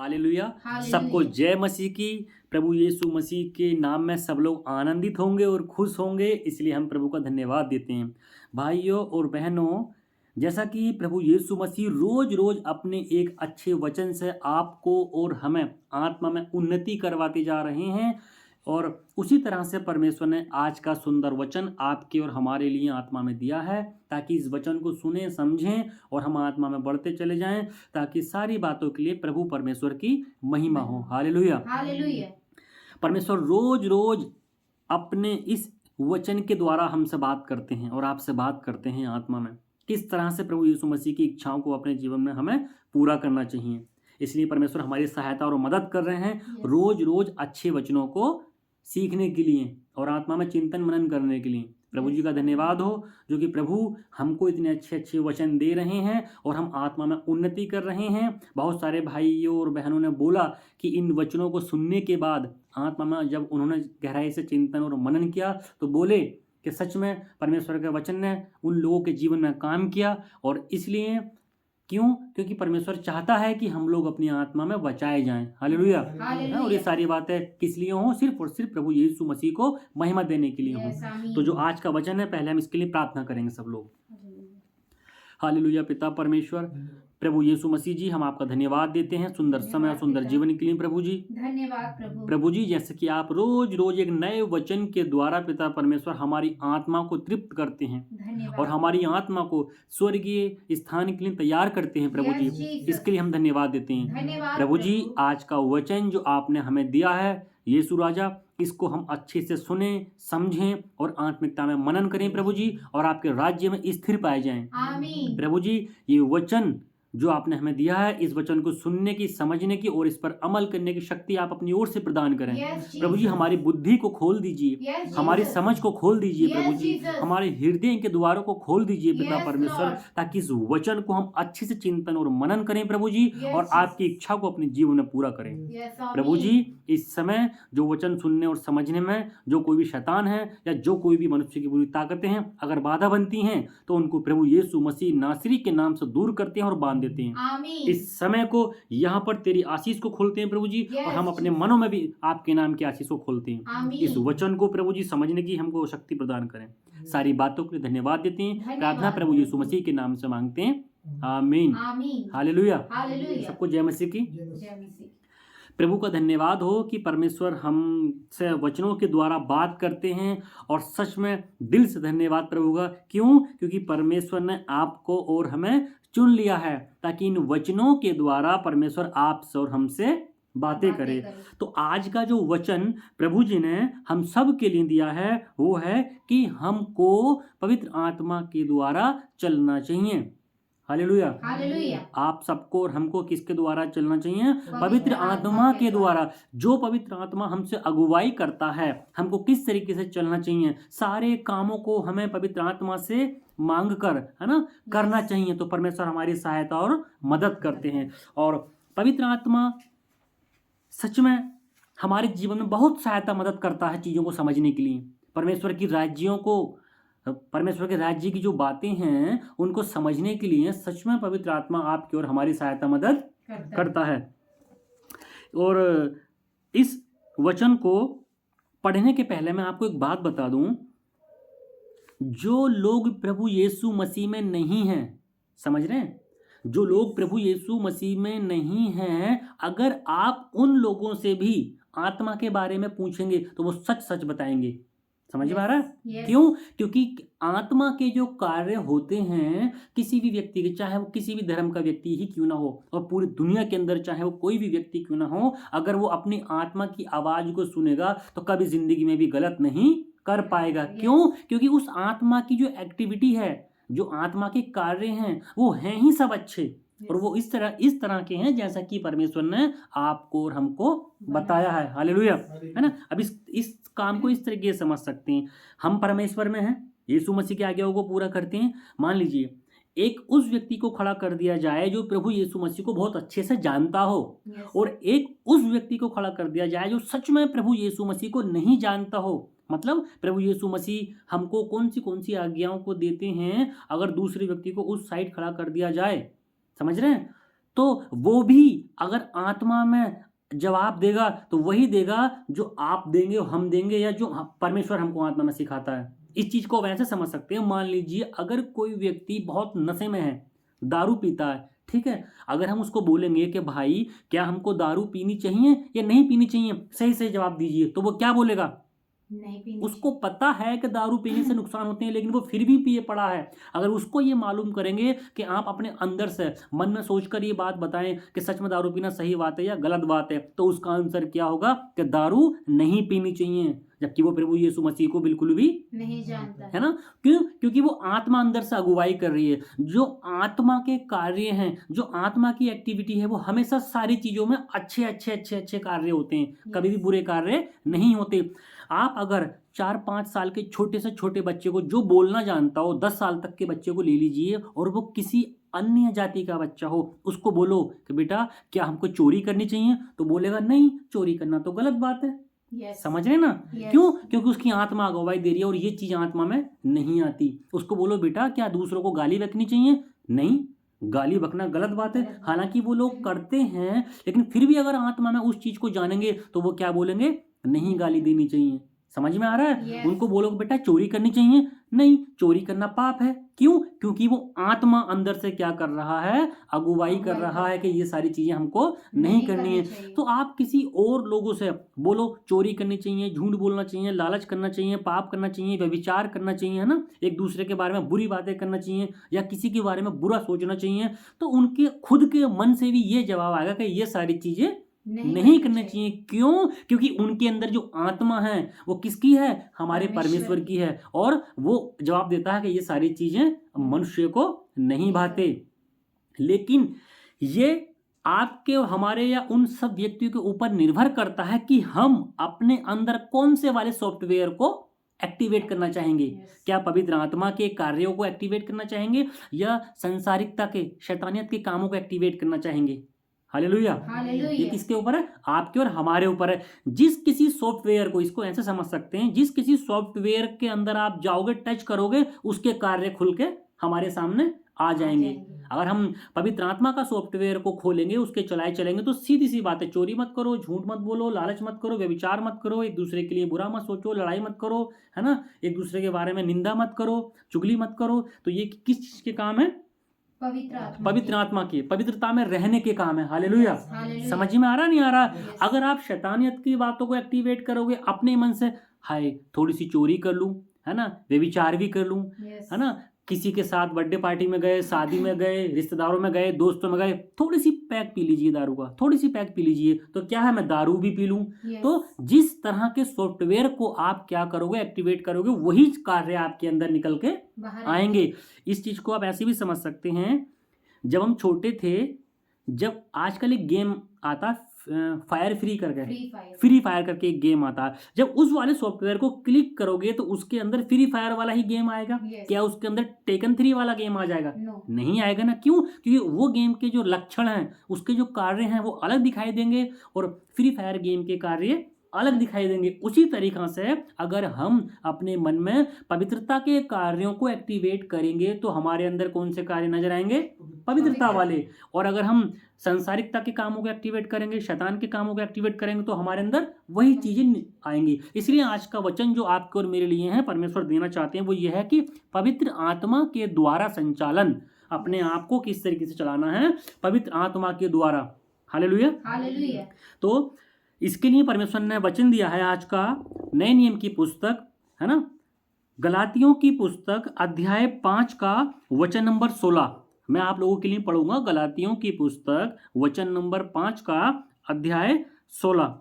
Hallelujah. सबको hallelujah. जय मसीह की। प्रभु यीशु मसीह के नाम में सब लोग आनंदित होंगे और खुश होंगे, इसलिए हम प्रभु का धन्यवाद देते हैं। भाइयों और बहनों, जैसा कि प्रभु यीशु मसीह रोज रोज अपने एक अच्छे वचन से आपको और हमें आत्मा में उन्नति करवाते जा रहे हैं, और उसी तरह से परमेश्वर ने आज का सुंदर वचन आपके और हमारे लिए आत्मा में दिया है, ताकि इस वचन को सुने समझें और हम आत्मा में बढ़ते चले जाएं, ताकि सारी बातों के लिए प्रभु परमेश्वर की महिमा हो। हालेलुया। हालेलुया। परमेश्वर रोज रोज अपने इस वचन के द्वारा हमसे बात करते हैं और आपसे बात करते हैं आत्मा में, किस तरह से प्रभु यीशु मसीह की इच्छाओं को अपने जीवन में हमें पूरा करना चाहिए। इसलिए परमेश्वर हमारी सहायता और मदद कर रहे हैं रोज रोज अच्छे वचनों को सीखने के लिए और आत्मा में चिंतन मनन करने के लिए। प्रभु जी का धन्यवाद हो, जो कि प्रभु हमको इतने अच्छे अच्छे वचन दे रहे हैं और हम आत्मा में उन्नति कर रहे हैं। बहुत सारे भाइयों और बहनों ने बोला कि इन वचनों को सुनने के बाद आत्मा में जब उन्होंने गहराई से चिंतन और मनन किया तो बोले कि सच में परमेश्वर के वचन ने उन लोगों के जीवन में काम किया। और इसलिए क्यों? क्योंकि परमेश्वर चाहता है कि हम लोग अपनी आत्मा में बचाए जाएं। हालेलुया। हालेलुया। और ये सारी बातें किस लिए हो? सिर्फ और सिर्फ प्रभु यीशु मसीह को महिमा देने के लिए हो। तो जो आज का वचन है, पहले हम इसके लिए प्रार्थना करेंगे सब लोग। हालेलुया। पिता परमेश्वर, प्रभु यीशु मसीह जी, हम आपका धन्यवाद देते हैं सुंदर समय और सुंदर जीवन के लिए। प्रभु जी धन्यवाद प्रभु। प्रभु जी, जैसे कि आप रोज रोज एक नए वचन के द्वारा पिता परमेश्वर हमारी आत्मा को तृप्त करते हैं धन्यवाद। और हमारी आत्मा को स्वर्गीय स्थान के लिए तैयार करते हैं। प्रभु Yes, जी, Jesus. इसके लिए हम धन्यवाद देते हैं। धन्यवाद प्रभु जी, आज का वचन जो आपने हमें दिया है यीशु राजा, इसको हम अच्छे से सुने समझें और आत्मिकता में मनन करें प्रभु जी, और आपके राज्य में स्थिर पाए जाएं। आमीन। प्रभु जी, ये वचन जो आपने हमें दिया है, इस वचन को सुनने की, समझने की और इस पर अमल करने की शक्ति आप अपनी ओर से प्रदान करें। Yes, प्रभु जी, Jesus. हमारी बुद्धि को खोल दीजिए, Yes, हमारी Jesus. समझ को खोल दीजिए। Yes, प्रभु जी, Jesus. हमारे हृदय के द्वारों को खोल दीजिए पिता Yes, परमेश्वर, Lord. ताकि इस वचन को हम अच्छे से चिंतन और मनन करें प्रभु जी, Yes, और Jesus. आपकी इच्छा को अपने जीवन में पूरा करें। Yes, आमीन। प्रभु जी, इस समय जो वचन सुनने और समझने में जो कोई भी शैतान है या जो कोई भी मनुष्य की बुरी ताकतें हैं, अगर बाधा बनती हैं, तो उनको प्रभु यीशु मसीह नासरी के नाम से दूर करते हैं और बांध देते हैं। आमीन। इस समय को यहाँ पर तेरी आशीष को खोलते हैं प्रभु जी, Yes, और हम अपने Jesus. मनों में भी आपके नाम की आशीष को खोलते हैं। आमीन। इस वचन को प्रभु जी समझने की हमको शक्ति प्रदान करें। सारी बातों के लिए धन्यवाद देते हैं। धन्यवाद। प्रार्थना प्रभु यीशु मसीह के नाम से मांगते हैं, आमीन। आमीन। हालेलुया। हालेलुया। सबको जय मसीह की। जय मसीह। प्रभु का धन्यवाद हो कि परमेश्वर हमसे वचनों के द्वारा बात करते हैं, और सच में दिल से धन्यवाद प्रभु का। क्यों? क्योंकि परमेश्वर ने आपको और हमें चुन लिया है, ताकि इन वचनों के द्वारा परमेश्वर आपसे और हमसे बातें करे। तो आज का जो वचन प्रभु जी ने हम सब के लिए दिया है, वो है कि हमको पवित्र आत्मा के द्वारा चलना चाहिए। हालेलुया। हालेलुया। आप सबको और हमको किसके द्वारा चलना चाहिए? पवित्र आत्मा के द्वारा। जो पवित्र आत्मा हमसे अगुवाई करता है, हमको किस तरीके से चलना चाहिए, सारे कामों को हमें पवित्र आत्मा से मांग कर, है ना, करना चाहिए। तो परमेश्वर हमारी सहायता और मदद करते हैं, और पवित्र आत्मा सच में हमारे जीवन में बहुत सहायता मदद करता है चीज़ों को समझने के लिए। परमेश्वर के राज्य की जो बातें हैं उनको समझने के लिए सच में पवित्र आत्मा आपकी और हमारी सहायता मदद करता है। और इस वचन को पढ़ने के पहले मैं आपको एक बात बता दूं, जो लोग प्रभु यीशु मसीह में नहीं हैं, समझ रहे हैं, जो लोग प्रभु यीशु मसीह में नहीं हैं, अगर आप उन लोगों से भी आत्मा के बारे में पूछेंगे तो वो सच सच बताएंगे। समझ में आ रहा है? Yes. क्यों? क्योंकि आत्मा के जो कार्य होते हैं किसी भी व्यक्ति के, चाहे वो किसी भी धर्म का व्यक्ति ही क्यों ना हो, और पूरी दुनिया के अंदर चाहे वो कोई भी व्यक्ति क्यों ना हो, अगर वो अपनी आत्मा की आवाज को सुनेगा तो कभी जिंदगी में भी गलत नहीं कर पाएगा। Yes. क्यों? क्योंकि उस आत्मा की जो एक्टिविटी है, जो आत्मा के कार्य हैं, वो हैं ही सब अच्छे, और वो इस तरह के हैं जैसा कि परमेश्वर ने आपको और हमको बताया है। हालेलुया, है ना। अब इस काम को इस तरीके से समझ सकते हैं, हम परमेश्वर में हैं, यीशु मसीह की आज्ञाओं को पूरा करते हैं। मान लीजिए एक उस व्यक्ति को खड़ा कर दिया जाए जो प्रभु यीशु मसीह को बहुत अच्छे से जानता हो, Yes. और एक उस व्यक्ति को खड़ा कर दिया जाए जो सच में प्रभु यीशु मसीह को नहीं जानता हो। मतलब प्रभु यीशु मसीह हमको कौन सी आज्ञाओं को देते हैं, अगर दूसरे व्यक्ति को उस साइड खड़ा कर दिया जाए, समझ रहे हैं, तो वो भी अगर आत्मा में जवाब देगा तो वही देगा जो आप देंगे, हम देंगे, या जो परमेश्वर हमको आत्मा में सिखाता है। इस चीज को वैसे समझ सकते हैं, मान लीजिए अगर कोई व्यक्ति बहुत नशे में है, दारू पीता है, ठीक है, अगर हम उसको बोलेंगे कि भाई क्या हमको दारू पीनी चाहिए या नहीं पीनी चाहिए, सही सही जवाब दीजिए, तो वो क्या बोलेगा? नहीं पीनी। उसको पता है कि दारू पीने से नुकसान होते हैं, लेकिन वो फिर भी पिए पड़ा है। अगर उसको ये मालूम करेंगे कि आप अपने अंदर से मन में सोचकर ये बात बताएं कि सच में दारू पीना सही बात है या गलत बात है, तो उसका आंसर क्या होगा कि दारू नहीं पीनी चाहिए, जबकि वो प्रभु यीशु मसीह को बिल्कुल भी नहीं जानता है ना। क्यों? क्योंकि वो आत्मा अंदर से अगुवाई कर रही है। जो आत्मा के कार्य हैं, जो आत्मा की एक्टिविटी है, वो हमेशा सारी चीजों में अच्छे अच्छे अच्छे अच्छे कार्य होते हैं, कभी भी बुरे कार्य नहीं होते। आप अगर 4-5 साल के छोटे से छोटे बच्चे को, जो बोलना जानता हो, 10 साल तक के बच्चे को ले लीजिए और वो किसी अन्य जाति का बच्चा हो, उसको बोलो कि बेटा क्या हमको चोरी करनी चाहिए, तो बोलेगा नहीं, चोरी करना तो गलत बात है। समझ रहे ना? क्यों? क्योंकि उसकी आत्मा गवाही दे रही है और ये चीज आत्मा में नहीं आती। उसको बोलो बेटा क्या दूसरों को गाली बकनी चाहिए, नहीं, गाली बकना गलत बात है। हालांकि वो लोग करते हैं, लेकिन फिर भी अगर आत्मा में उस चीज को जानेंगे तो वो क्या बोलेंगे? नहीं, गाली देनी चाहिए। समझ में आ रहा है? उनको बोलो बेटा चोरी करनी चाहिए, नहीं, चोरी करना पाप है। क्यों? क्योंकि वो आत्मा अंदर से क्या कर रहा है? अगुवाई कर रहा है कि ये सारी चीजें हमको नहीं करनी है। तो आप किसी और लोगों से बोलो चोरी करनी चाहिए, झूठ बोलना चाहिए, लालच करना चाहिए, पाप करना चाहिए, व्यभिचार करना चाहिए, है ना, एक दूसरे के बारे में बुरी बातें करना चाहिए या किसी के बारे में बुरा सोचना चाहिए, तो उनके खुद के मन से भी ये जवाब आएगा कि ये सारी चीजें नहीं करनी चाहिए। क्यों? क्योंकि उनके अंदर जो आत्मा है वो किसकी है? हमारे परमेश्वर की है, और वो जवाब देता है कि ये सारी चीजें मनुष्य को नहीं भाते। लेकिन ये आपके, हमारे या उन सब व्यक्तियों के ऊपर निर्भर करता है कि हम अपने अंदर कौन से वाले सॉफ्टवेयर को एक्टिवेट करना चाहेंगे। क्या पवित्र आत्मा के कार्यों को एक्टिवेट करना चाहेंगे या संसारिकता के, शैतानियत के कामों को एक्टिवेट करना चाहेंगे? हालेलुया। ये किसके ऊपर है? आपके और हमारे ऊपर है। जिस किसी सॉफ्टवेयर को, इसको ऐसे समझ सकते हैं, जिस किसी सॉफ्टवेयर के अंदर आप जाओगे, टच करोगे, उसके कार्य खुल के हमारे सामने आ जाएंगे। अगर हम पवित्र आत्मा का सॉफ्टवेयर को खोलेंगे, उसके चलाए चलेंगे, तो सीधी सी बात है, चोरी मत करो, झूठ मत बोलो, लालच मत करो, व्यभिचार मत करो, एक दूसरे के लिए बुरा मत सोचो, लड़ाई मत करो, है ना, एक दूसरे के बारे में निंदा मत करो, चुगली मत करो। तो ये किस चीज के काम है? पवित्र आत्मा की, पवित्रता में रहने के काम है। हालेलुया। समझ में आ रहा नहीं आ रहा? अगर आप शैतानियत की बातों को एक्टिवेट करोगे अपने मन से, हाय थोड़ी सी चोरी कर लूं, है ना, व्यभिचार भी कर लूं, है ना, किसी के साथ बर्थडे पार्टी में गए, शादी में गए, रिश्तेदारों में गए, दोस्तों में गए, थोड़ी सी पैक पी लीजिए दारू का, थोड़ी सी पैक पी लीजिए, तो क्या है, मैं दारू भी पी लूं। तो जिस तरह के सॉफ्टवेयर को आप क्या करोगे? एक्टिवेट करोगे, वही कार्य आपके अंदर निकल के आएंगे। इस चीज को आप ऐसे भी समझ सकते हैं, जब हम छोटे थे, जब आजकल एक गेम आता फायर फ्री करके, फ्री फायर करके एक गेम आता है, जब उस वाले सॉफ्टवेयर को क्लिक करोगे तो उसके अंदर फ्री फायर वाला ही गेम आएगा। क्या उसके अंदर टेकन 3 वाला गेम आ जाएगा? नहीं आएगा ना। क्यों? क्योंकि वो गेम के जो लक्षण हैं, उसके जो कार्य हैं, वो अलग दिखाई देंगे और फ्री फायर गेम के कार्य अलग दिखाई देंगे। उसी तरीक़ा से अगर हम अपने मन में पवित्रता के कार्यों को एक्टिवेट करेंगे तो हमारे अंदर कौन से कार्य नजर आएंगे? पवित्रता वाले। और अगर हम संसारिकता के कामों को एक्टिवेट करेंगे, शैतान के कामों को एक्टिवेट करेंगे, तो हमारे अंदर वही चीजें आएंगी। इसलिए आज का वचन जो आपके और मेरे लिए है, परमेश्वर देना चाहते हैं, वो ये है कि पवित्र आत्मा के द्वारा संचालन, अपने आप को किस तरीके से चलाना है? पवित्र आत्मा के द्वारा। Hallelujah, hallelujah. तो इसके लिए परमेश्वर ने वचन दिया है आज का, नए नियम की पुस्तक, है ना, गलातियों की पुस्तक अध्याय 5 का वचन नंबर 16 मैं आप लोगों के लिए पढ़ूंगा। गलातियों की पुस्तक वचन नंबर 5 का अध्याय 16।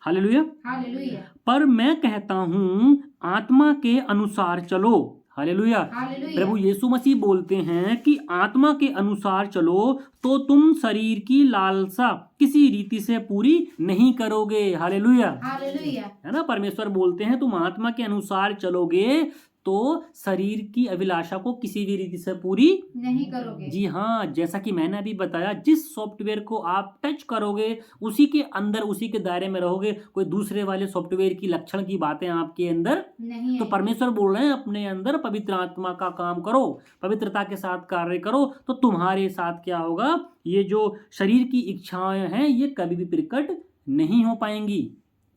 Hallelujah, hallelujah. पर मैं कहता हूं आत्मा के अनुसार चलो। हालेलुया। प्रभु यीशु मसीह बोलते हैं कि आत्मा के अनुसार चलो तो तुम शरीर की लालसा किसी रीति से पूरी नहीं करोगे। Hallelujah, hallelujah. है ना, परमेश्वर बोलते हैं तुम आत्मा के अनुसार चलोगे तो शरीर की अभिलाषा को किसी भी रीति से पूरी नहीं करोगे। जी हाँ, जैसा कि मैंने अभी बताया, जिस सॉफ्टवेयर को आप टच करोगे उसी के अंदर, उसी के दायरे में रहोगे। कोई दूसरे वाले सॉफ्टवेयर की लक्षण की बातें आपके अंदर नहीं तो आएगी। परमेश्वर बोल रहे हैं अपने अंदर पवित्र आत्मा का काम करो, पवित्रता के साथ कार्य करो, तो तुम्हारे साथ क्या होगा, ये जो शरीर की इच्छाएं हैं ये कभी भी प्रकट नहीं हो पाएंगी।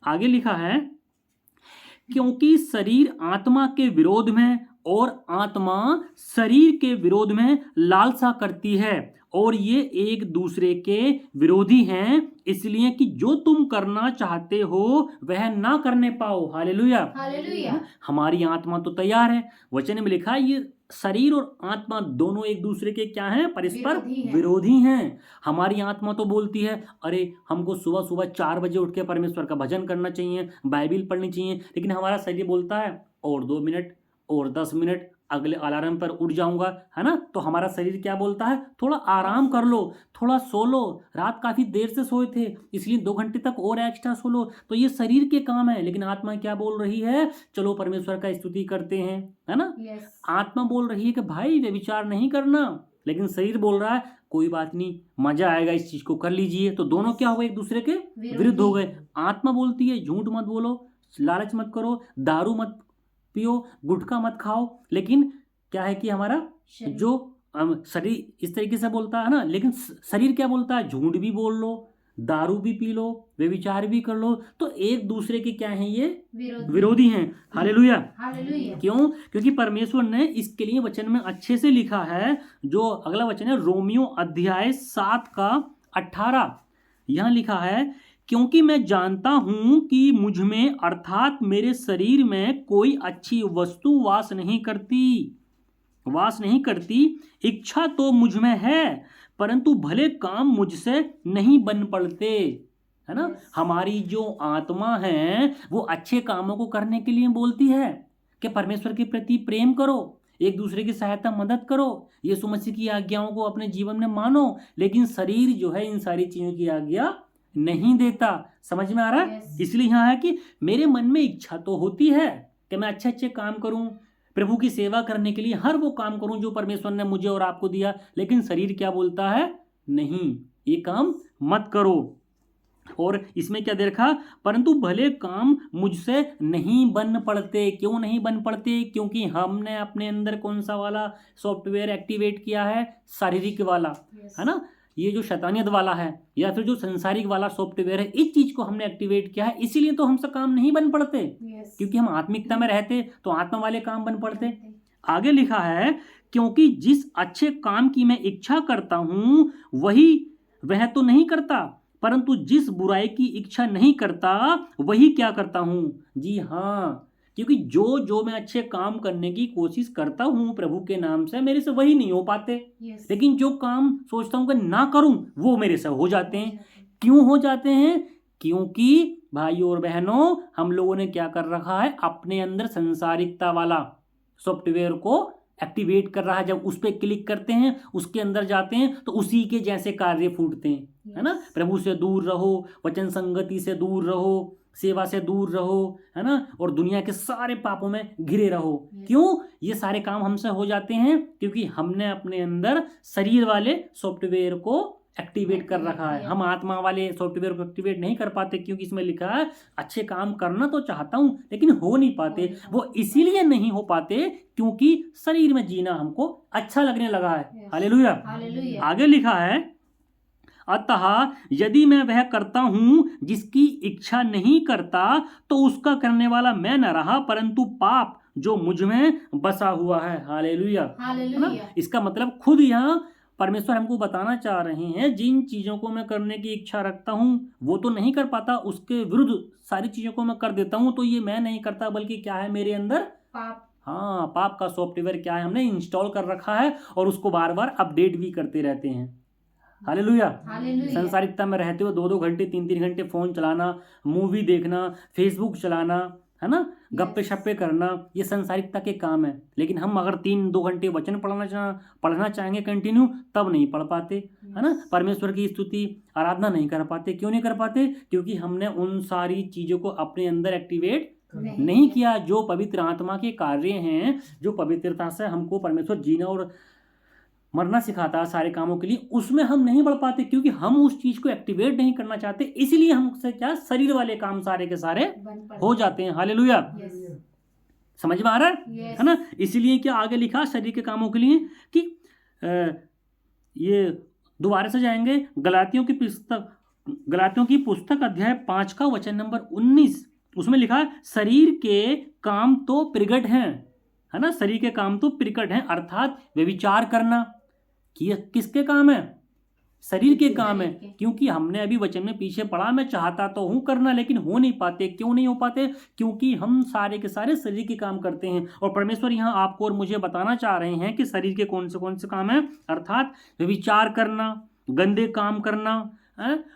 आगे लिखा है, क्योंकि शरीर आत्मा के विरोध में और आत्मा शरीर के विरोध में लालसा करती है, और ये एक दूसरे के विरोधी हैं, इसलिए कि जो तुम करना चाहते हो वह ना करने पाओ। हालेलुया। हालेलुया। हमारी आत्मा तो तैयार है, वचन में लिखा है ये शरीर और आत्मा दोनों एक दूसरे के क्या हैं, परस्पर विरोधी हैं। विरोधी हैं। हमारी आत्मा तो बोलती है अरे हमको सुबह सुबह 4 बजे उठ के परमेश्वर का भजन करना चाहिए, बाइबिल पढ़नी चाहिए, लेकिन हमारा शरीर बोलता है और 2 मिनट और 10 मिनट अगले अलार्म पर उठ जाऊंगा, है ना। तो हमारा शरीर क्या बोलता है, थोड़ा आराम कर लो, थोड़ा सो लो, रात काफी देर से सोए थे इसलिए 2 घंटे तक और एक्स्ट्रा सो लो। तो ये शरीर के काम है, लेकिन आत्मा क्या बोल रही है, चलो परमेश्वर का स्तुति करते हैं, है ना। यस। आत्मा बोल रही है कि भाई वे विचार नहीं करना, लेकिन शरीर बोल रहा है कोई बात नहीं, मजा आएगा, इस चीज को कर लीजिए। तो दोनों क्या हो गए, एक दूसरे के विरुद्ध हो गए। आत्मा बोलती है झूठ मत बोलो, लालच मत करो, दारू मत पियो, गुटखा मत खाओ, लेकिन क्या है कि हमारा शरीर। जो शरीर इस तरीके से बोलता है ना, लेकिन शरीर क्या बोलता है, झूठ भी बोल लो, दारू भी पी लो, व्यभिचार भी कर लो। तो एक दूसरे के क्या हैं, ये विरोधी हैं। हालेलुया। हालेलुया। क्यों, क्योंकि परमेश्वर ने इसके लिए वचन में अच्छे से लिखा है। जो अगला वचन है रोमियो अध्याय 7 का 18, यहां लिखा है, क्योंकि मैं जानता हूं कि मुझ में अर्थात मेरे शरीर में कोई अच्छी वस्तु वास नहीं करती। इच्छा तो मुझ में है, परंतु भले काम मुझसे नहीं बन पड़ते, है ना। Yes. हमारी जो आत्मा है वो अच्छे कामों को करने के लिए बोलती है कि परमेश्वर के प्रति प्रेम करो, एक दूसरे की सहायता मदद करो, यीशु मसीह की आज्ञाओं को अपने जीवन में मानो, लेकिन शरीर जो है इन सारी चीजों की आज्ञा नहीं देता। समझ में आ रहा है। Yes. इसलिए यहाँ है कि मेरे मन में इच्छा तो होती है कि मैं अच्छे अच्छे काम करूं, प्रभु की सेवा करने के लिए हर वो काम करूं जो परमेश्वर ने मुझे और आपको दिया, लेकिन शरीर क्या बोलता है, नहीं ये काम मत करो। और इसमें क्या देखा, परंतु भले काम मुझसे नहीं बन पड़ते। क्यों नहीं बन पड़ते, क्योंकि हमने अपने अंदर कौन सा वाला सॉफ्टवेयर एक्टिवेट किया है, शारीरिक वाला, Yes. है ना। ये जो शैतानियत वाला है या फिर जो संसारिक वाला सॉफ्टवेयर है, इस चीज को हमने एक्टिवेट किया है, इसीलिए तो हमसे काम नहीं बन पड़ते, Yes. क्योंकि हम आत्मिकता में रहते तो आत्मा वाले काम बन पड़ते। आगे लिखा है, क्योंकि जिस अच्छे काम की मैं इच्छा करता हूं वह तो नहीं करता, परंतु जिस बुराई की इच्छा नहीं करता वही क्या करता हूं। जी हाँ, क्योंकि जो मैं अच्छे काम करने की कोशिश करता हूं प्रभु के नाम से, मेरे से वही नहीं हो पाते, Yes. लेकिन जो काम सोचता हूं कि ना करूं वो मेरे से हो जाते हैं। क्यों हो जाते हैं, क्योंकि भाइयों और बहनों हम लोगों ने क्या कर रखा है, अपने अंदर संसारिकता वाला सॉफ्टवेयर को एक्टिवेट कर रहा है। जब उस पर क्लिक करते हैं, उसके अंदर जाते हैं, तो उसी के जैसे कार्य फूटते हैं, है ना। प्रभु से दूर रहो, वचन संगति से दूर रहो, सेवा से दूर रहो, है ना, और दुनिया के सारे पापों में घिरे रहो। क्यों, ये सारे काम हमसे हो जाते हैं क्योंकि हमने अपने अंदर शरीर वाले सॉफ्टवेयर को एक्टिवेट कर रखा है। हम आत्मा वाले सॉफ्टवेयर को एक्टिवेट नहीं कर पाते, क्योंकि इसमें लिखा है अच्छे काम करना तो चाहता हूं लेकिन हो नहीं पाते। वो इसीलिए नहीं हो पाते क्योंकि शरीर में जीना हमको अच्छा लगने लगा है। हालेलुया। हालेलुया। आगे लिखा है, अतः यदि मैं वह करता हूं जिसकी इच्छा नहीं करता, तो उसका करने वाला मैं न रहा, परंतु पाप जो मुझ में बसा हुआ है। हालेलुया। हालेलुया। इसका मतलब खुद यहाँ परमेश्वर हमको बताना चाह रहे हैं, जिन चीजों को मैं करने की इच्छा रखता हूं वो तो नहीं कर पाता, उसके विरुद्ध सारी चीजों को मैं कर देता हूं। तो ये मैं नहीं करता, बल्कि क्या है मेरे अंदर, पाप। हाँ, पाप का सॉफ्टवेयर क्या है, हमने इंस्टॉल कर रखा है और उसको बार बार अपडेट भी करते रहते हैं। हालेलुया। संसारिकता में रहते हुए 2-2 घंटे 3-3 घंटे फोन चलाना, मूवी देखना, फेसबुक चलाना, है ना, गप्पे शप्पे करना, ये संसारिकता के काम है। लेकिन हम अगर 3-2 घंटे वचन पढ़ना चाहेंगे कंटिन्यू, तब नहीं पढ़ पाते, है ना। परमेश्वर की स्तुति आराधना नहीं कर पाते। क्यों नहीं कर पाते, क्योंकि हमने उन सारी चीजों को अपने अंदर एक्टिवेट नहीं किया। जो पवित्र आत्मा के कार्य हैं, जो पवित्रता से हमको परमेश्वर जीना और मरना सिखाता है सारे कामों के लिए, उसमें हम नहीं बढ़ पाते क्योंकि हम उस चीज को एक्टिवेट नहीं करना चाहते। इसलिए हमसे क्या शरीर वाले काम सारे के सारे हो जाते हैं। हालेलुया, समझ में आ रहा है ना। इसलिए क्या आगे लिखा शरीर के कामों के लिए कि ये दोबारा से जाएंगे गलातियों की पुस्तक अध्याय 5 का वचन नंबर 19, उसमें लिखा है शरीर के काम तो प्रगट हैं, है ना। शरीर के काम तो प्रकट हैं, अर्थात व्यभिचार करना किसके काम है? शरीर के काम है। क्योंकि हमने अभी वचन में पीछे पढ़ा, मैं चाहता तो हूं करना लेकिन हो नहीं पाते। क्यों नहीं हो पाते? क्योंकि हम सारे के सारे शरीर के काम करते हैं। और परमेश्वर यहाँ आपको और मुझे बताना चाह रहे हैं कि शरीर के कौन से काम है, अर्थात व्यभिचार करना, गंदे काम करना,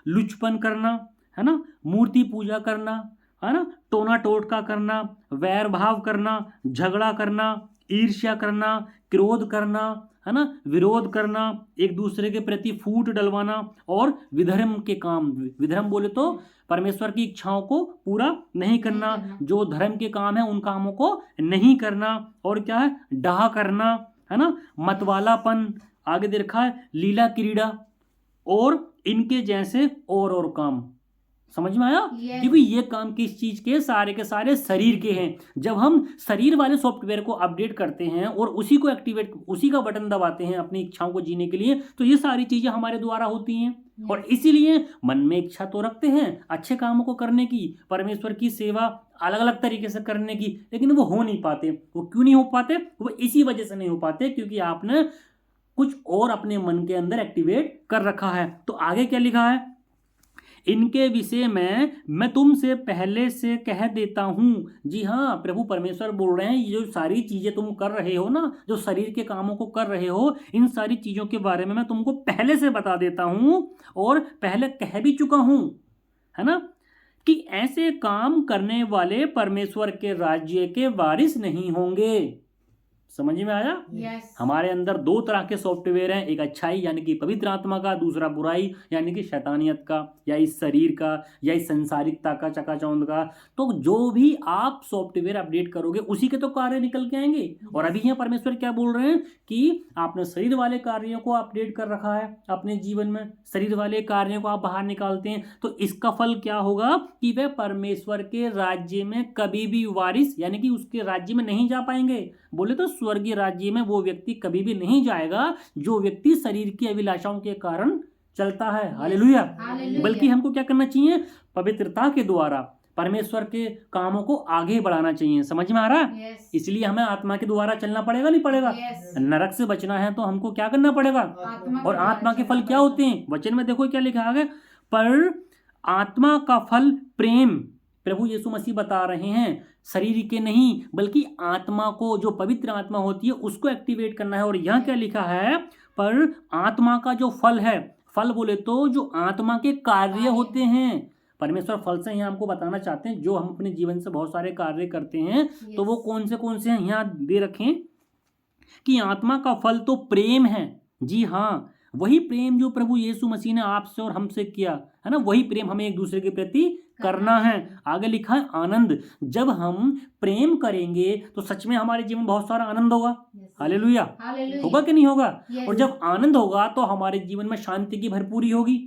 लुचपन करना, है ना, मूर्ति पूजा करना, है ना, टोना टोटका करना, वैर भाव करना, झगड़ा करना, ईर्ष्या करना, क्रोध करना, है ना, विरोध करना, एक दूसरे के प्रति फूट डलवाना और विधर्म के काम। विधर्म बोले तो परमेश्वर की इच्छाओं को पूरा नहीं करना, जो धर्म के काम है उन कामों को नहीं करना। और क्या है? डाह करना, है ना, मतवालापन, आगे देखा है लीला क्रीड़ा और इनके जैसे और काम। समझ में आया? क्योंकि ये काम किस चीज के? सारे के सारे शरीर के हैं। जब हम शरीर वाले सॉफ्टवेयर को अपडेट करते हैं और उसी को एक्टिवेट, उसी का बटन दबाते हैं अपनी इच्छाओं को जीने के लिए, तो ये सारी चीजें हमारे द्वारा होती हैं। और इसीलिए मन में इच्छा तो रखते हैं अच्छे कामों को करने की, परमेश्वर की सेवा अलग अलग तरीके से करने की, लेकिन वो हो नहीं पाते। वो क्यों नहीं हो पाते? वो इसी वजह से नहीं हो पाते क्योंकि आपने कुछ और अपने मन के अंदर एक्टिवेट कर रखा है। तो आगे क्या लिखा है? इनके विषय में मैं तुमसे पहले से कह देता हूं। जी हाँ, प्रभु परमेश्वर बोल रहे हैं, ये जो सारी चीजें तुम कर रहे हो ना, जो शरीर के कामों को कर रहे हो, इन सारी चीजों के बारे में मैं तुमको पहले से बता देता हूं और पहले कह भी चुका हूं, है ना, कि ऐसे काम करने वाले परमेश्वर के राज्य के वारिस नहीं होंगे। समझ में आया? हमारे अंदर दो तरह के सॉफ्टवेयर हैं, एक अच्छाई यानी कि पवित्र आत्मा का, दूसरा बुराई यानी कि शैतानियत का, या इस शरीर का, या इस संसारिकता का, चकाचौंध का। तो जो भी आप सॉफ्टवेयर अपडेट करोगे उसी के तो कार्य निकल के आएंगे। और अभी यहाँ परमेश्वर क्या बोल रहे हैं कि आपने शरीर वाले कार्यों को अपडेट कर रखा है अपने जीवन में, शरीर वाले कार्यों को आप बाहर निकालते हैं, तो इसका फल क्या होगा कि वह परमेश्वर के राज्य में कभी भी वारिस यानी कि उसके राज्य में नहीं जा पाएंगे। बोले तो स्वर्गीय राज्य में वो व्यक्ति कभी भी नहीं जाएगा जो व्यक्ति शरीर की अभिलाषाओं के कारण चलता है। हालेलुया। बल्कि हमको क्या करना चाहिए? पवित्रता के द्वारा परमेश्वर के कामों को आगे बढ़ाना चाहिए। समझ में आ रहा है? इसलिए हमें आत्मा के द्वारा चलना पड़ेगा, नहीं पड़ेगा? नरक से बचना है तो हमको क्या करना पड़ेगा? और आत्मा के फल क्या होते हैं? वचन में देखो क्या लिखा है, पर आत्मा का फल प्रेम। प्रभु यीशु मसीह बता रहे हैं शरीर के नहीं बल्कि आत्मा को, जो पवित्र आत्मा होती है उसको एक्टिवेट करना है। और यहाँ क्या लिखा है? पर आत्मा का जो फल है, फल बोले तो जो आत्मा के कार्य होते हैं। परमेश्वर फल से यहाँ हमको बताना चाहते हैं, जो हम अपने जीवन से बहुत सारे कार्य करते हैं तो वो कौन से हैं यहाँ दे रखें कि आत्मा का फल तो प्रेम है। जी हाँ, वही प्रेम जो प्रभु यीशु मसीह ने आपसे और हमसे किया है ना, वही प्रेम हमें एक दूसरे के प्रति करना है। आगे लिखा है आनंद। जब हम प्रेम करेंगे तो सच में हमारे जीवन में बहुत सारा आनंद होगा। हालेलुया। होगा कि नहीं होगा? और जब आनंद होगा तो हमारे जीवन में शांति की भरपूरी होगी।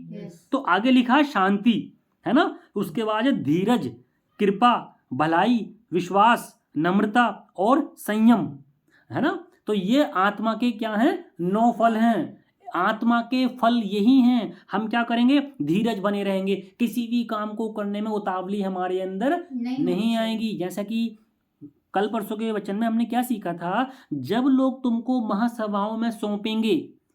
तो आगे लिखा है शांति, है ना, उसके बाद है धीरज, कृपा, भलाई, विश्वास, नम्रता और संयम, है ना। तो ये आत्मा के क्या हैं? 9 फल हैं। आत्मा के फल यही हैं। हम क्या करेंगे? धीरज बने रहेंगे, किसी भी काम को करने में उतावली हमारे अंदर नहीं आएगी। जैसा कि कल परसों के वचन में हमने क्या सीखा था, जब लोग तुमको महासभाओं में सौंपेंगे,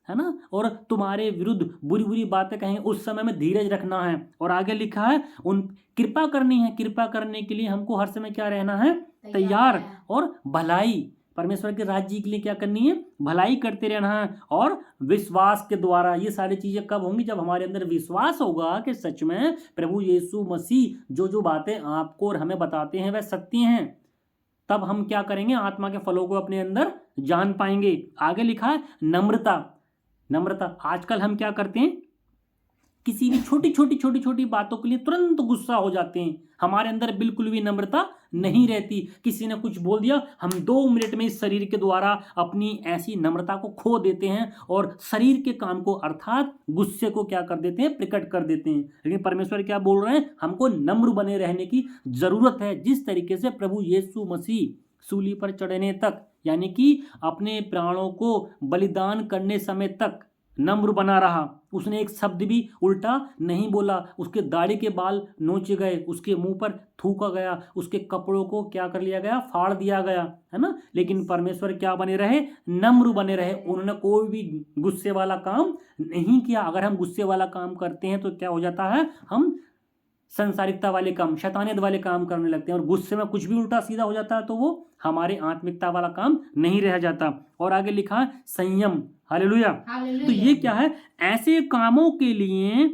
है ना, और तुम्हारे विरुद्ध बुरी बुरी बातें कहेंगे, उस समय में धीरज रखना है। और आगे लिखा है उन कृपा करनी है। कृपा करने के लिए हमको हर समय क्या रहना है? तैयार। और भलाई, परमेश्वर के राज्य के लिए क्या करनी है? भलाई करते रहना है। और विश्वास के द्वारा ये सारी चीजें कब होंगी? जब हमारे अंदर विश्वास होगा कि सच में प्रभु यीशु मसीह जो जो बातें आपको और हमें बताते हैं वह सत्य हैं, तब हम क्या करेंगे? आत्मा के फलों को अपने अंदर जान पाएंगे। आगे लिखा है नम्रता। नम्रता, आजकल हम क्या करते हैं? किसी भी छोटी छोटी बातों के लिए तुरंत गुस्सा हो जाते हैं। हमारे अंदर बिल्कुल भी नम्रता नहीं रहती। किसी ने कुछ बोल दिया, हम 2 मिनट में इस शरीर के द्वारा अपनी ऐसी नम्रता को खो देते हैं और शरीर के काम को अर्थात गुस्से को क्या कर देते हैं, प्रकट कर देते हैं। लेकिन परमेश्वर क्या बोल रहे हैं, हमको नम्र बने रहने की जरूरत है। जिस तरीके से प्रभु यीशु मसीह सूली पर चढ़ने तक, यानी कि अपने प्राणों को बलिदान करने समय तक नम्र बना रहा, उसने एक शब्द भी उल्टा नहीं बोला। उसके दाढ़ी के बाल नोचे गए, उसके मुंह पर थूका गया, उसके कपड़ों को क्या कर लिया गया, फाड़ दिया गया, है ना। लेकिन परमेश्वर क्या बने रहे, नम्र बने रहे। उन्होंने कोई भी गुस्से वाला काम नहीं किया। अगर हम गुस्से वाला काम करते हैं तो क्या हो जाता है, हम संसारिकता वाले काम, शैतानियत वाले काम करने लगते हैं। और गुस्से में कुछ भी उल्टा सीधा हो जाता है तो वो हमारे आत्मिकता वाला काम नहीं रह जाता। और आगे लिखा है संयम। हालेलुया। तो ये क्या है, ऐसे कामों के लिए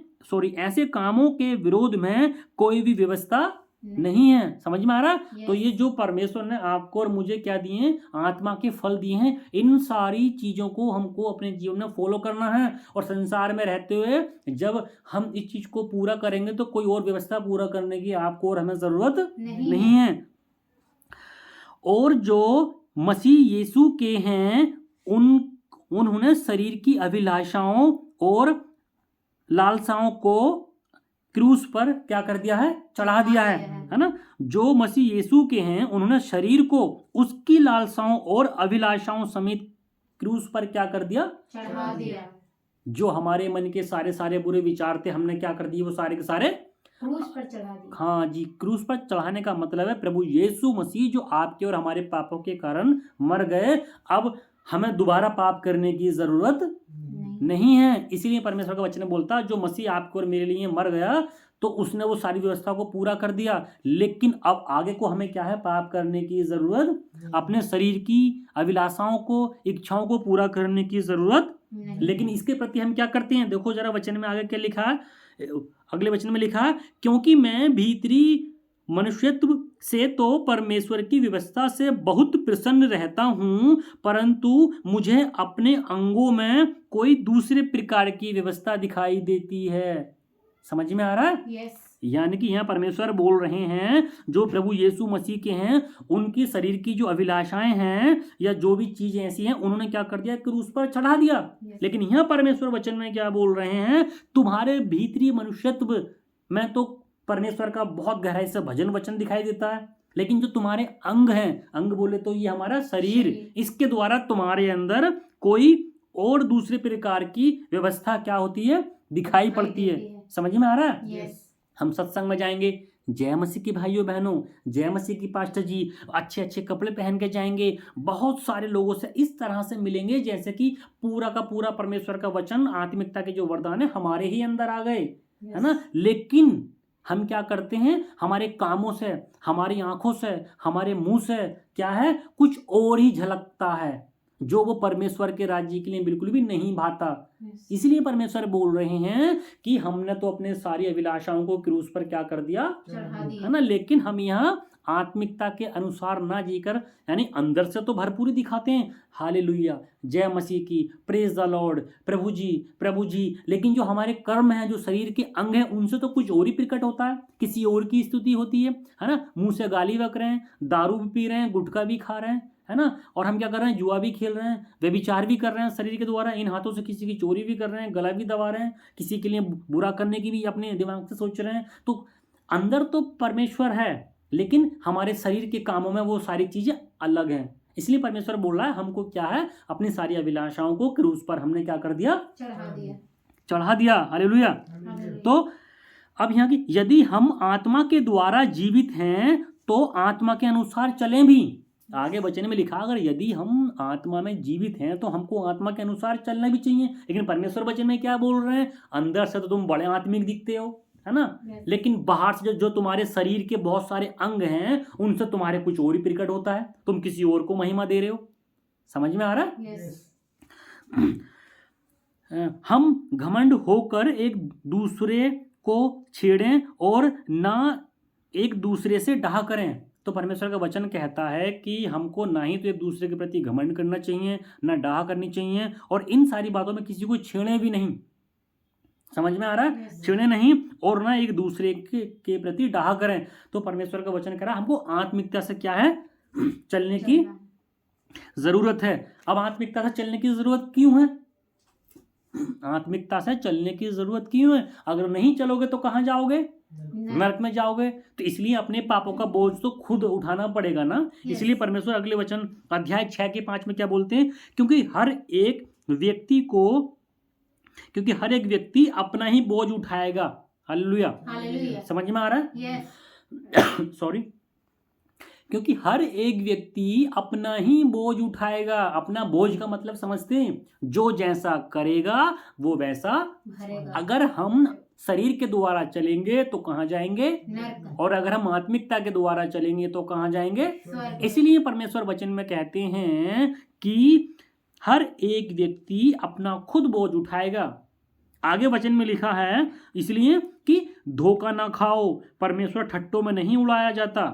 ऐसे कामों के विरोध में कोई भी व्यवस्था नहीं है। समझ में आ रहा है। तो ये जो परमेश्वर ने आपको और मुझे क्या दिए हैं, आत्मा के फल दिए हैं, इन सारी चीजों को हमको अपने जीवन में फॉलो करना है। और संसार में रहते हुए जब हम इस चीज को पूरा करेंगे तो कोई और व्यवस्था पूरा करने की आपको और हमें जरूरत नहीं है। और जो मसीह यीशु के हैं उन्होंने शरीर की अभिलाषाओं और लालसाओं को क्रूस पर क्या कर दिया है, चढ़ा दिया है ना। जो मसीह यीशु के हैं उन्होंने शरीर को उसकी लालसाओं और अभिलाषाओं समेत क्रूस पर क्या कर दिया, चढ़ा दिया। जो हमारे मन के सारे बुरे विचार थे, हमने क्या कर दिए, वो सारे के सारे क्रूस पर चढ़ा दिया। हाँ जी, क्रूस पर चढ़ाने का मतलब है प्रभु यीशु मसीह जो आपके और हमारे पापों के कारण मर गए, अब हमें दोबारा पाप करने की जरूरत नहीं है। इसीलिए परमेश्वर का वचन बोलता है जो मसीह आपको और मेरे लिए मर गया तो उसने वो सारी व्यवस्था को पूरा कर दिया। लेकिन अब आगे को हमें क्या है, पाप करने की जरूरत, अपने शरीर की अभिलाषाओं को, इच्छाओं को पूरा करने की जरूरत। लेकिन इसके प्रति हम क्या करते हैं, देखो जरा वचन में आगे क्या लिखा है, अगले वचन में लिखा है, क्योंकि मैं भीतरी मनुष्यत्व से तो परमेश्वर की व्यवस्था से बहुत प्रसन्न रहता हूं, परंतु मुझे अपने अंगों में कोई दूसरे प्रकार की व्यवस्था दिखाई देती है। समझ में आ रहा है। यस। यानी कि यहाँ परमेश्वर बोल रहे हैं जो प्रभु यीशु मसीह के हैं, उनकी शरीर की जो अभिलाषाएं हैं या जो भी चीजें ऐसी हैं उन्होंने क्या कर दिया, क्रूस पर चढ़ा दिया। लेकिन यहाँ परमेश्वर वचन में क्या बोल रहे हैं, तुम्हारे भीतरी मनुष्यत्व में तो परमेश्वर का बहुत गहराई से भजन वचन दिखाई देता है, लेकिन जो तुम्हारे अंग हैं, अंग बोले तो ये हमारा शरीर, इसके द्वारा तुम्हारे अंदर कोई और दूसरे प्रकार की व्यवस्था क्या होती है, दिखाई पड़ती है। समझ में आ रहा है। यस। हम सत्संग में जाएंगे, जय मसीह की भाइयों बहनों, जय मसीह की पास्टर जी, अच्छे अच्छे कपड़े पहन के जाएंगे, बहुत सारे लोगों से इस तरह से मिलेंगे जैसे कि पूरा का पूरा परमेश्वर का वचन, आत्मिकता के जो वरदान है हमारे ही अंदर आ गए, है ना। लेकिन हम क्या करते हैं, हमारे कामों से, हमारी आंखों से, हमारे मुंह से क्या है, कुछ और ही झलकता है जो वो परमेश्वर के राज्य के लिए बिल्कुल भी नहीं भाता। इसलिए परमेश्वर बोल रहे हैं कि हमने तो अपने सारी अभिलाषाओं को क्रूस पर क्या कर दिया, है ना। लेकिन हम यहाँ आत्मिकता के अनुसार ना जीकर, यानी अंदर से तो भरपूरी दिखाते हैं, हालेलुया, जय मसीह की, प्रेज द लॉर्ड, प्रभु जी, लेकिन जो हमारे कर्म हैं, जो शरीर के अंग हैं, उनसे तो कुछ और ही प्रकट होता है, किसी और की स्तुति होती है ना। मुंह से गाली बक रहे हैं, दारू भी पी रहे हैं, गुटखा भी खा रहे हैं, है ना। और हम क्या कर रहे हैं, जुआ भी खेल रहे हैं, व्यभिचार भी कर रहे हैं शरीर के द्वारा, इन हाथों से किसी की चोरी भी कर रहे हैं, गला भी दबा रहे हैं, किसी के लिए बुरा करने की भी अपने दिमाग से सोच रहे हैं। तो अंदर तो परमेश्वर है, लेकिन हमारे शरीर के कामों में वो सारी चीजें अलग हैं। इसलिए परमेश्वर बोल रहा है हमको क्या है, अपनी सारी अभिलाषाओं को क्रूस पर हमने क्या कर दिया, चढ़ा दिया। हालेलुया। तो अब यहाँ की, यदि हम आत्मा के द्वारा जीवित हैं तो आत्मा के अनुसार चलें भी। आगे वचन में लिखा, अगर यदि हम आत्मा में जीवित हैं तो हमको आत्मा के अनुसार चलना भी चाहिए। लेकिन परमेश्वर वचन में क्या बोल रहे हैं, अंदर से तो तुम बड़े आत्मिक दिखते हो, है ना, लेकिन बाहर से जो तुम्हारे शरीर के बहुत सारे अंग हैं उनसे तुम्हारे कुछ और ही प्रकट होता है, तुम किसी और को महिमा दे रहे हो। समझ में आ रहा है। हम घमंड होकर एक दूसरे को छेड़ें और ना एक दूसरे से डाह करें। तो परमेश्वर का वचन कहता है कि हमको ना ही तो एक दूसरे के प्रति घमंड करना चाहिए, ना डाह करनी चाहिए, और इन सारी बातों में किसी को छेड़े भी नहीं। समझ में आ रहा है? Yes. चिढ़े नहीं और ना एक दूसरे के प्रति डाह करें। तो परमेश्वर का वचन कह रहा हमको आत्मिकता से क्या है, चलने की जरूरत है। अब आत्मिकता से चलने की जरूरत क्यों है? आत्मिकता से चलने की जरूरत क्यों है? अगर नहीं चलोगे तो कहाँ जाओगे? नरक में जाओगे। तो इसलिए अपने पापों का बोझ तो खुद उठाना पड़ेगा ना। Yes. इसलिए परमेश्वर अगले वचन अध्याय 6 के 5 में क्या बोलते हैं? क्योंकि हर एक व्यक्ति अपना ही बोझ उठाएगा। हालेलुया। हालेलुया। समझ में आ रहा है? यस। सॉरी। क्योंकि हर एक व्यक्ति अपना ही बोझ उठाएगा। अपना बोझ का मतलब समझते हैं? जो जैसा करेगा वो वैसा भरेगा। अगर हम शरीर के द्वारा चलेंगे तो कहाँ जाएंगे? नरक। और अगर हम आत्मिकता के द्वारा चलेंगे तो कहाँ जाएंगे? स्वर्ग। इसलिए परमेश्वर वचन में कहते हैं कि हर एक व्यक्ति अपना खुद बोझ उठाएगा। आगे वचन में लिखा है इसलिए कि धोखा ना खाओ, परमेश्वर ठट्टों में नहीं उड़ाया जाता।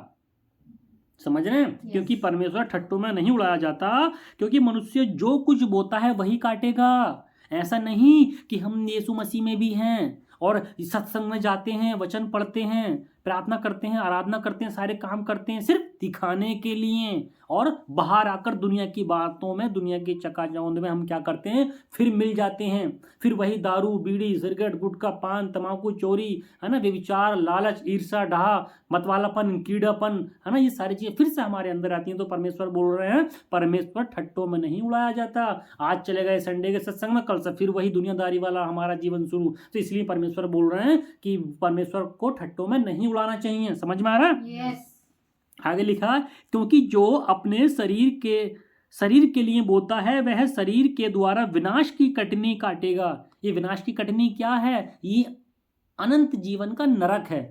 समझ रहे हैं? Yes. क्योंकि परमेश्वर ठट्टों में नहीं उड़ाया जाता, क्योंकि मनुष्य जो कुछ बोता है वही काटेगा। ऐसा नहीं कि हम यीशु मसीह में भी हैं और सत्संग में जाते हैं, वचन पढ़ते हैं, प्रार्थना करते हैं, आराधना करते हैं, सारे काम करते हैं सिर्फ दिखाने के लिए, और बाहर आकर दुनिया की बातों में, दुनिया के चकाचौंध में हम क्या करते हैं? फिर मिल जाते हैं। फिर वही दारू, बीड़ी, सिगरेट, गुटखा, पान, तम्बाकू, चोरी, है ना, व्यभिचार, लालच, ईर्ष्या, डाह, मतवालापन, कीड़ापन, है ना, ये सारी चीजें फिर से हमारे अंदर आती हैं। तो परमेश्वर बोल रहे हैं परमेश्वर ठट्टों में नहीं उड़ाया जाता। आज चले गए संडे के सत्संग में, कल से फिर वही दुनियादारी वाला हमारा जीवन शुरू। तो इसलिए परमेश्वर बोल रहे हैं कि परमेश्वर को ठट्टों में नहीं उड़ाना चाहिए। समझ में आ रहा है? यस। आगे लिखा है क्योंकि जो अपने शरीर के लिए बोता है वह शरीर के द्वारा विनाश की कटनी काटेगा। ये विनाश की कटनी क्या है? ये अनंत जीवन का नरक है,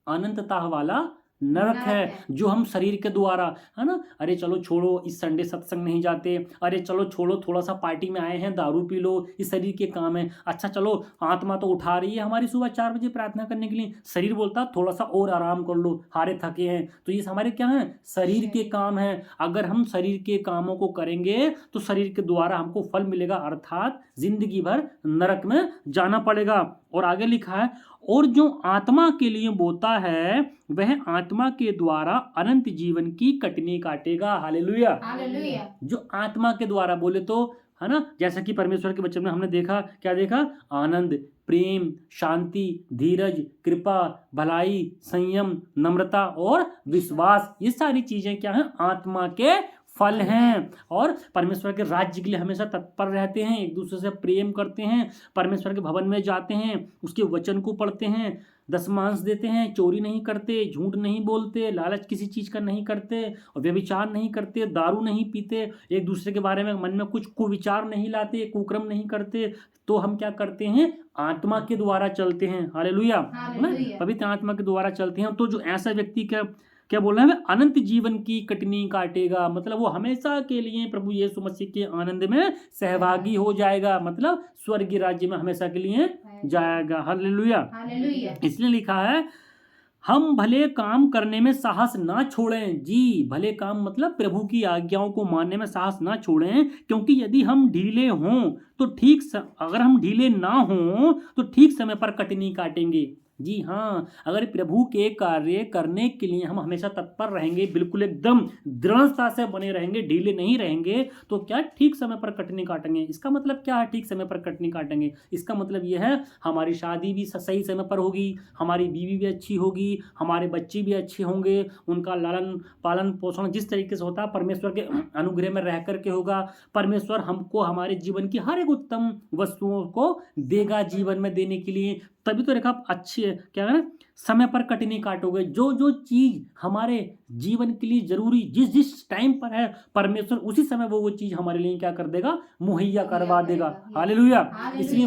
अनंतता वाला नरक है जो हम शरीर के द्वारा, है ना, अरे चलो छोड़ो इस संडे सत्संग नहीं जाते, अरे चलो छोड़ो थोड़ा सा पार्टी में आए हैं, दारू पी लो, इस शरीर के काम है। अच्छा चलो आत्मा तो उठा रही है हमारी सुबह 4 बजे प्रार्थना करने के लिए, शरीर बोलता थोड़ा सा और आराम कर लो, हारे थके हैं। तो ये हमारे क्या है? शरीर के काम है। अगर हम शरीर के कामों को करेंगे तो शरीर के द्वारा हमको फल मिलेगा, अर्थात जिंदगी भर नरक में जाना पड़ेगा। और आगे लिखा है और जो आत्मा के लिए बोता है वह आत्मा के द्वारा अनंत जीवन की कटनी काटेगा। हालेलुया। हालेलुया। जो आत्मा के द्वारा बोले तो, है ना, जैसा कि परमेश्वर के वचन में हमने देखा, क्या देखा? आनंद, प्रेम, शांति, धीरज, कृपा, भलाई, संयम, नम्रता और विश्वास, ये सारी चीजें क्या हैं? आत्मा के फल हैं। और परमेश्वर के राज्य के लिए हमेशा तत्पर रहते हैं, एक दूसरे से प्रेम करते हैं, परमेश्वर के भवन में जाते हैं, उसके वचन को पढ़ते हैं, दशमांश देते हैं, चोरी नहीं करते, झूठ नहीं बोलते, लालच किसी चीज का नहीं करते, और व्यभिचार नहीं करते, दारू नहीं पीते, एक दूसरे के बारे में मन में कुछ कुविचार नहीं लाते, कुक्रम नहीं करते। तो हम क्या करते हैं? आत्मा के द्वारा चलते हैं। हालेलुया। पवित्र आत्मा के द्वारा चलते हैं। तो जो ऐसा व्यक्ति क्या बोल रहा है? अनंत जीवन की कटनी काटेगा, मतलब वो हमेशा के लिए प्रभु यीशु मसीह के आनंद में सहभागी हो जाएगा, मतलब स्वर्गीय राज्य में हमेशा के लिए जाएगा। हालेलुया। हालेलुया। इसलिए लिखा है हम भले काम करने में साहस ना छोड़ें। जी, भले काम मतलब प्रभु की आज्ञाओं को मानने में साहस ना छोड़ें, क्योंकि यदि हम ढीले हों तो अगर हम ढीले ना हों तो ठीक समय पर कटनी काटेंगे। जी हाँ, अगर प्रभु के कार्य करने के लिए हम हमेशा तत्पर रहेंगे, बिल्कुल एकदम दृढ़ता से बने रहेंगे, ढीले नहीं रहेंगे, तो क्या ठीक समय पर कटनी काटेंगे। इसका मतलब क्या है ठीक समय पर कटनी काटेंगे? इसका मतलब यह है हमारी शादी भी सही समय पर होगी, हमारी बीवी भी अच्छी होगी, हमारे बच्चे भी अच्छे होंगे, उनका लालन पालन पोषण जिस तरीके से होता है परमेश्वर के अनुग्रह में रह करके होगा। परमेश्वर हमको हमारे जीवन की हर एक उत्तम वस्तुओं को देगा जीवन में देने के लिए। तभी तो रेखा अच्छी है, क्या है, समय पर कटनी काटोगे। जो जो चीज हमारे जीवन के लिए जरूरी जिस जिस टाइम पर है, परमेश्वर उसी समय वो चीज हमारे लिए क्या कर देगा? मुहैया करवा देगा। हालेलुया। इसलिए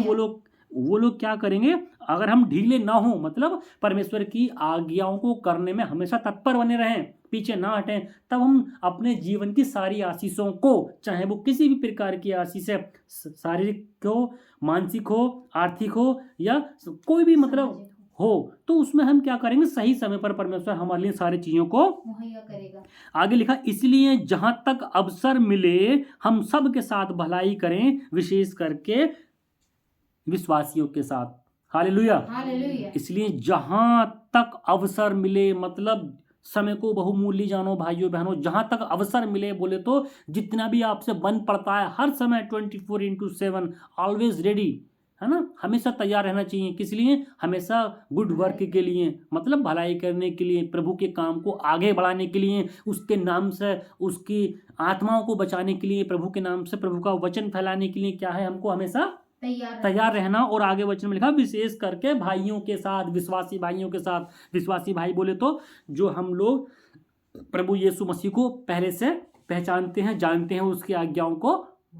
वो लोग क्या करेंगे? अगर हम ढीले ना हो, मतलब परमेश्वर की आज्ञाओं को करने में हमेशा तत्पर बने रहें, पीछे ना हटें, तब हम अपने जीवन की सारी आशीषों को, चाहे वो किसी भी प्रकार की आशीष है, शारीरिक हो, मानसिक हो, आर्थिक हो, या कोई भी मतलब हो, तो उसमें हम क्या करेंगे? सही समय पर परमेश्वर हमारे लिए सारी चीजों को मुहैया करेगा। आगे लिखा इसलिए जहां तक अवसर मिले हम सब के साथ भलाई करें, विशेष करके विश्वासियों के साथ। हालेलुया। हालेलुया। इसलिए जहां तक अवसर मिले, मतलब समय को बहुमूल्य जानो भाइयों बहनों, जहां तक अवसर मिले, बोले तो जितना भी आपसे बन पड़ता है, हर समय 24/7 ऑलवेज रेडी, है ना, हमेशा तैयार रहना चाहिए। किस लिए? हमेशा गुड वर्क के लिए, मतलब भलाई करने के लिए, प्रभु के काम को आगे बढ़ाने के लिए, उसके नाम से उसकी आत्माओं को बचाने के लिए, प्रभु के नाम से प्रभु का वचन फैलाने के लिए क्या है, हमको हमेशा तैयार रहना। और आगे वचन में लिखा विशेष करके भाइयों के साथ, विश्वासी भाइयों के साथ। विश्वासी भाई बोले तो जो हम लोग प्रभु यीशु मसीह को पहले से पहचानते हैं, जानते हैं, उसकी आज्ञाओं को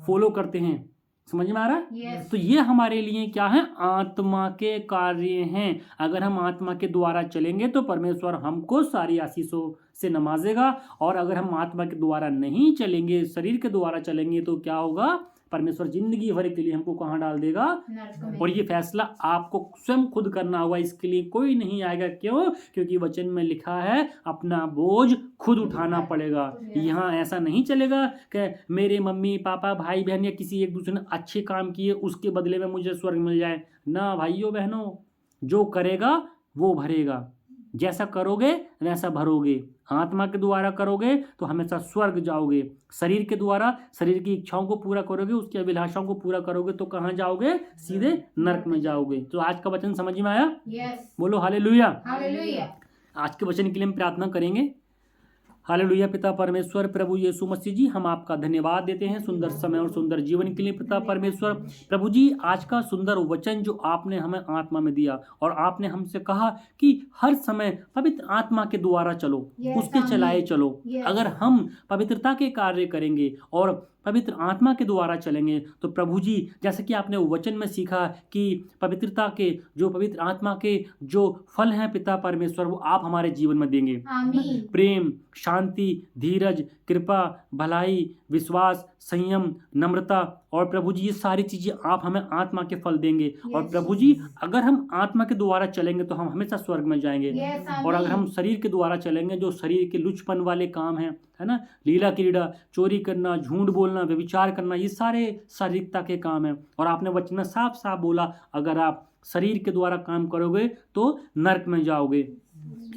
फॉलो करते हैं। समझ में आ रहा है? Yes. तो ये हमारे लिए क्या है? आत्मा के कार्य हैं। अगर हम आत्मा के द्वारा चलेंगे तो परमेश्वर हमको सारी आशीषों से नवाजेगा, और अगर हम आत्मा के द्वारा नहीं चलेंगे, शरीर के द्वारा चलेंगे, तो क्या होगा? परमेश्वर जिंदगी भर के लिए हमको कहाँ डाल देगा? नरक में। और ये फैसला आपको स्वयं खुद करना होगा, इसके लिए कोई नहीं आएगा। क्यों? क्योंकि वचन में लिखा है अपना बोझ खुद उठाना पड़ेगा। यहाँ ऐसा नहीं चलेगा कि मेरे मम्मी पापा भाई बहन या किसी एक दूसरे ने अच्छे काम किए उसके बदले में मुझे स्वर्ग मिल जाए। ना भाइयों बहनों, जो करेगा वो भरेगा, जैसा करोगे वैसा भरोगे। आत्मा के द्वारा करोगे तो हमेशा स्वर्ग जाओगे, शरीर के द्वारा शरीर की इच्छाओं को पूरा करोगे, उसकी अभिलाषाओं को पूरा करोगे तो कहाँ जाओगे? सीधे नरक में जाओगे। तो आज का वचन समझ में आया? यस। बोलो हालेलुया। हालेलुया। आज के वचन के लिए हम प्रार्थना करेंगे। हालेलुया। पिता परमेश्वर प्रभु यीशु मसीह जी, हम आपका धन्यवाद देते हैं सुंदर समय और सुंदर जीवन के लिए। पिता परमेश्वर प्रभु जी, आज का सुंदर वचन जो आपने हमें आत्मा में दिया, और आपने हमसे कहा कि हर समय पवित्र आत्मा के द्वारा चलो, उसके चलाए चलो। अगर हम पवित्रता के कार्य करेंगे और पवित्र आत्मा के द्वारा चलेंगे तो प्रभु जी, जैसे कि आपने वचन में सीखा कि पवित्रता के जो पवित्र आत्मा के जो फल हैं पिता परमेश्वर, वो आप हमारे जीवन में देंगे। आमीन। प्रेम, शांति, धीरज, कृपा, भलाई, विश्वास, संयम, नम्रता, और प्रभु जी ये सारी चीजें आप हमें आत्मा के फल देंगे। और प्रभु जी, अगर हम आत्मा के द्वारा चलेंगे तो हम हमेशा स्वर्ग में जाएंगे। और अगर हम शरीर के द्वारा चलेंगे, जो शरीर के लुचपन वाले काम हैं, है ना, लीला क्रीड़ा, चोरी करना, झूठ बोलना, व्यभिचार करना, ये सारे शारीरिकता के काम हैं। और आपने वचन में साफ साफ बोला, अगर आप शरीर के द्वारा काम करोगे तो नरक में जाओगे।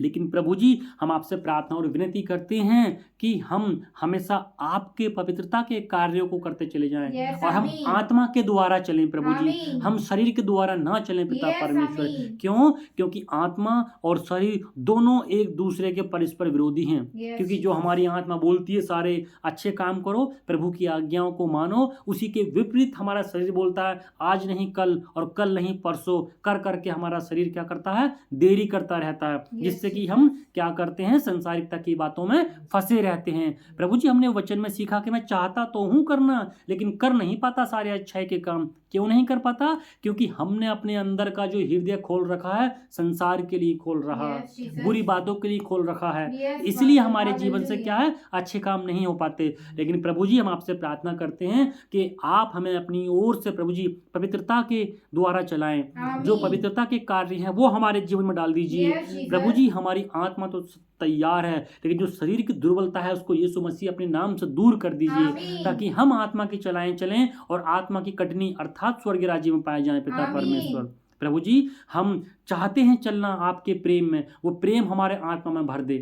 लेकिन प्रभु जी, हम आपसे प्रार्थना और विनती करते हैं कि हम हमेशा आपके पवित्रता के कार्यों को करते चले जाएं, और हम आत्मा के द्वारा चलें प्रभु जी, हम शरीर के द्वारा ना चलें पिता परमेश्वर। क्यों? क्योंकि आत्मा और शरीर दोनों एक दूसरे के परस्पर विरोधी हैं। क्योंकि जो हमारी आत्मा बोलती है सारे अच्छे काम करो, प्रभु की आज्ञाओं को मानो, उसी के विपरीत हमारा शरीर बोलता है आज नहीं कल, और कल नहीं परसों, कर करके हमारा शरीर क्या करता है? देरी करता रहता है, जिससे कि हम क्या करते हैं? संसारिकता की बातों में फंसे रहते हैं। प्रभु जी, हमने वचन में सीखा कि मैं चाहता तो हूं करना, लेकिन कर नहीं पाता सारे अच्छाई के काम। क्यों नहीं कर पाता? क्योंकि हमने अपने अंदर का जो हृदय खोल रखा है संसार के लिए खोल रहा है, बुरी बातों के लिए खोल रखा है। इसलिए हमारे जीवन से क्या है? अच्छे काम नहीं हो पाते। लेकिन प्रभु जी, हम आपसे प्रार्थना करते हैं कि आप हमें अपनी ओर से प्रभु जी पवित्रता के द्वारा चलाएं। जो पवित्रता के कार्य हैं वो हमारे जीवन में डाल दीजिए प्रभु जी। हमारी आत्मा तो तैयार है, लेकिन जो शरीर की दुर्बलता है उसको यीशु मसीह अपने नाम से दूर कर दीजिए, ताकि हम आत्मा की चलें और आत्मा की कटनी अर्थात स्वर्ग राज्य में पाए जाएं पिता परमेश्वर। प्रभु जी, हम चाहते हैं चलना आपके प्रेम में, वो प्रेम हमारे आत्मा में भर दे।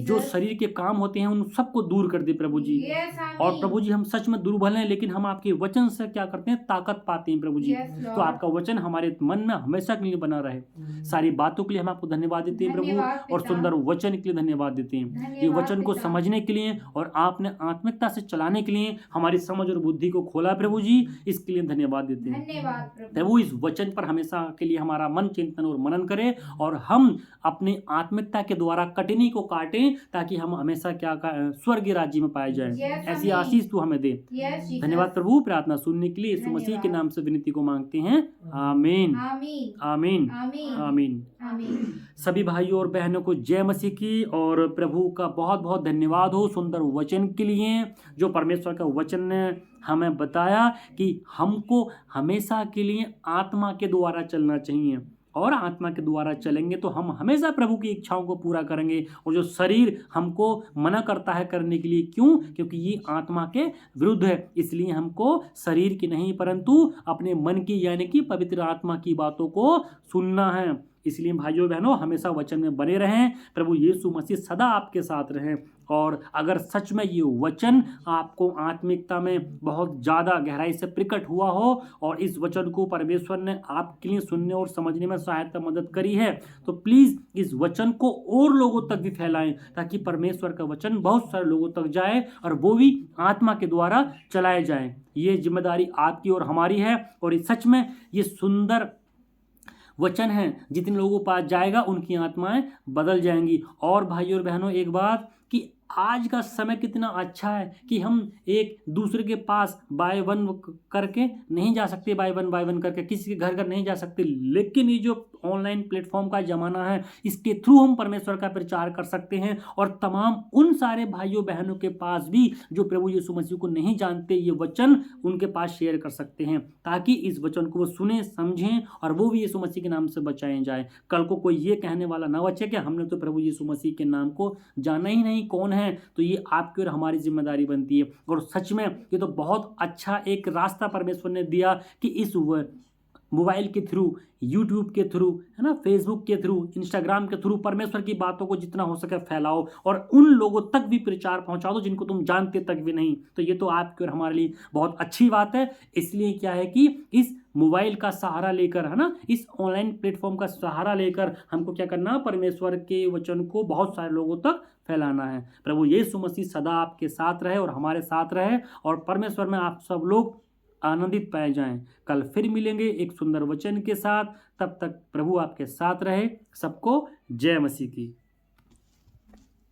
जो शरीर के काम होते हैं उन सबको दूर कर दे प्रभु जी। और प्रभु जी, हम सच में दुर्बल हैं, लेकिन हम आपके वचन से क्या करते हैं? ताकत पाते हैं प्रभु जी। तो आपका वचन हमारे मन में हमेशा के लिए बना रहे। सारी बातों के लिए हम आपको धन्यवाद देते हैं प्रभु, और सुंदर वचन के लिए धन्यवाद देते हैं। ये वचन को समझने के लिए और आपने आत्मिकता से चलाने के लिए हमारी समझ और बुद्धि को खोला प्रभु जी, इसके लिए धन्यवाद देते हैं प्रभु। इस वचन पर हमेशा के लिए हमारा मन चिंतन और मनन करें, और हम अपनी आत्मिकता के द्वारा कटनी को काटें, ताकि हम हमेशा क्या स्वर्ग राज्य में पाए जाएं। ऐसी आशीष तू हमें दे। धन्यवाद प्रभु। प्रार्थना सुनने के लिए यीशु मसीह के नाम से विनती को मांगते हैं। आमीन, आमीन, आमीन। सभी भाइयों और बहनों को जय मसीह की, और प्रभु का बहुत बहुत धन्यवाद हो सुंदर वचन के लिए, जो परमेश्वर का वचन ने हमें बताया कि हमको हमेशा के लिए आत्मा के द्वारा चलना चाहिए। और आत्मा के द्वारा चलेंगे तो हम हमेशा प्रभु की इच्छाओं को पूरा करेंगे। और जो शरीर हमको मना करता है करने के लिए, क्यों? क्योंकि ये आत्मा के विरुद्ध है, इसलिए हमको शरीर की नहीं परंतु अपने मन की यानी कि पवित्र आत्मा की बातों को सुनना है। इसलिए भाइयों बहनों हमेशा वचन में बने रहें। प्रभु यीशु मसीह सदा आपके साथ रहें। और अगर सच में ये वचन आपको आत्मिकता में बहुत ज़्यादा गहराई से प्रकट हुआ हो और इस वचन को परमेश्वर ने आपके लिए सुनने और समझने में सहायता मदद करी है, तो प्लीज़ इस वचन को और लोगों तक भी फैलाएं, ताकि परमेश्वर का वचन बहुत सारे लोगों तक जाए और वो भी आत्मा के द्वारा चलाए जाए। ये जिम्मेदारी आपकी और हमारी है। और सच में ये सुंदर वचन है, जितने लोगों के पास जाएगा उनकी आत्माएं बदल जाएंगी। और भाइयों और बहनों एक बात कि आज का समय कितना अच्छा है कि हम एक दूसरे के पास बाय वन करके नहीं जा सकते, बाय वन करके किसी के घर घर नहीं जा सकते, लेकिन ये जो ऑनलाइन प्लेटफॉर्म का ज़माना है इसके थ्रू हम परमेश्वर का प्रचार कर सकते हैं और तमाम उन सारे भाइयों बहनों के पास भी जो प्रभु यीशु मसीह को नहीं जानते, ये वचन उनके पास शेयर कर सकते हैं, ताकि इस वचन को वो सुने समझें और वो भी यीशु मसीह के नाम से बचाए जाए। कल को कोई ये कहने वाला ना बचे कि हमने तो प्रभु यीशु मसीह के नाम को जाना ही नहीं कौन है। तो ये आपकी और हमारी जिम्मेदारी बनती है। और सच में ये तो बहुत अच्छा एक रास्ता परमेश्वर ने दिया कि इस मोबाइल के थ्रू, यूट्यूब के थ्रू, है ना, फेसबुक के थ्रू, इंस्टाग्राम के थ्रू परमेश्वर की बातों को जितना हो सके फैलाओ और उन लोगों तक भी प्रचार पहुंचा दो जिनको तुम जानते तक भी नहीं। तो ये तो आपके और हमारे लिए बहुत अच्छी बात है। इसलिए क्या है कि इस मोबाइल का सहारा लेकर, है ना, इस ऑनलाइन प्लेटफॉर्म का सहारा लेकर हमको क्या करना, परमेश्वर के वचन को बहुत सारे लोगों तक फैलाना है। प्रभु यीशु मसीह सदा आपके साथ रहे और हमारे साथ रहे और परमेश्वर में आप सब लोग आनंदित पाए जाएं। कल फिर मिलेंगे एक सुंदर वचन के साथ। तब तक प्रभु आपके साथ रहे। सबको जय मसीह की।